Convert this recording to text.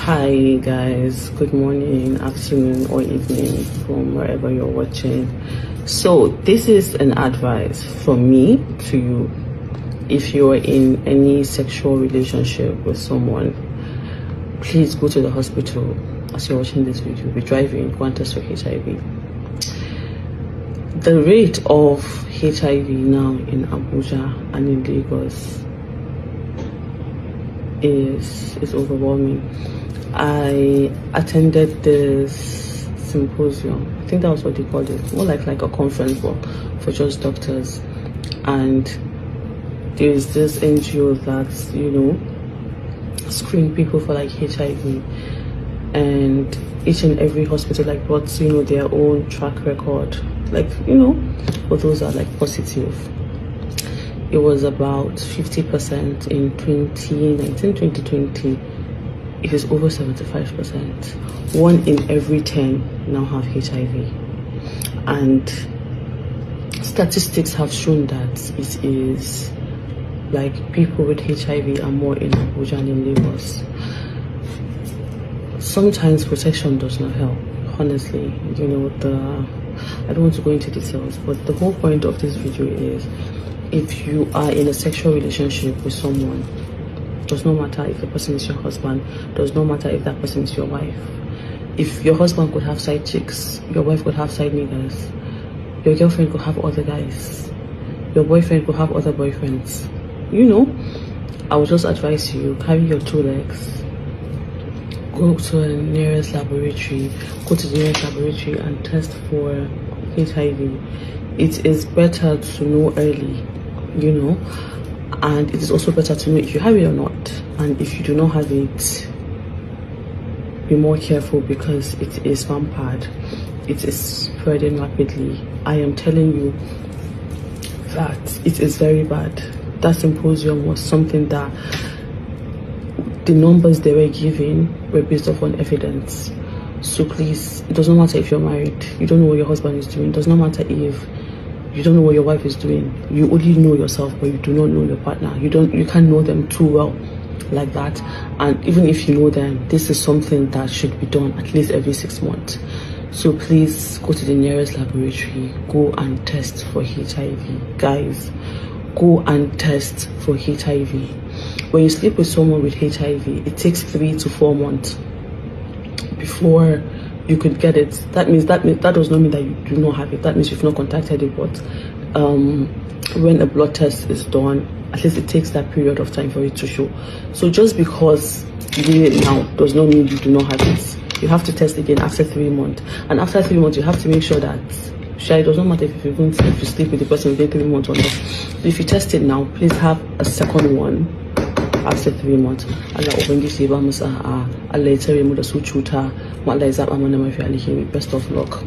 Hi guys, good morning, afternoon or evening from wherever you're watching. So this is an advice from me to you. If you're in any sexual relationship with someone, please go to the hospital. As you're watching this video, be driving, go and test for HIV. The rate of HIV now in Abuja and in Lagos is overwhelming. I attended this symposium. I think that was what they called it, more like a conference for just doctors. And there's this NGO that screen people for HIV, and each and every hospital brought their own track record, for those that are positive. It was about 50% in 2019, 2020. It is over 75%. 1 in every 10 now have HIV. And statistics have shown that it is people with HIV are more in Abuja and in Lagos. Sometimes protection does not help, honestly. I don't want to go into details, but the whole point of this video is, if you are in a sexual relationship with someone, does not matter if the person is your husband, does not matter if that person is your wife. If your husband could have side chicks, your wife could have side niggas, your girlfriend could have other guys, your boyfriend could have other boyfriends. I would just advise you, carry your 2 legs, go to the nearest laboratory, and test for HIV. It is better to know early, and it is also better to know if you have it or not. And if you do not have it, be more careful, because it is rampant. It is spreading rapidly. I am telling you that it is very bad. That symposium was something that the numbers they were giving were based upon evidence. So please, it does not matter if you're married, you don't know what your husband is doing. It does not matter if you don't know what your wife is doing. You only know yourself, but you do not know your partner. You can't know them too well like that. And even if you know them, this is something that should be done at least every 6 months. So please go to the nearest laboratory, go and test for HIV. Guys, go and test for HIV. When you sleep with someone with HIV, it takes 3 to 4 months before you could get it. That does not mean that you do not have it. That means you've not contacted it. But when a blood test is done, at least it takes that period of time for it to show. So just because you did it now does not mean you do not have it. You have to test again after 3 months. And after 3 months, you have to make sure that it does not matter if you sleep with the person within 3 months or not. So if you test it now, please have a second one after 3 months. Allah open Allah best of luck.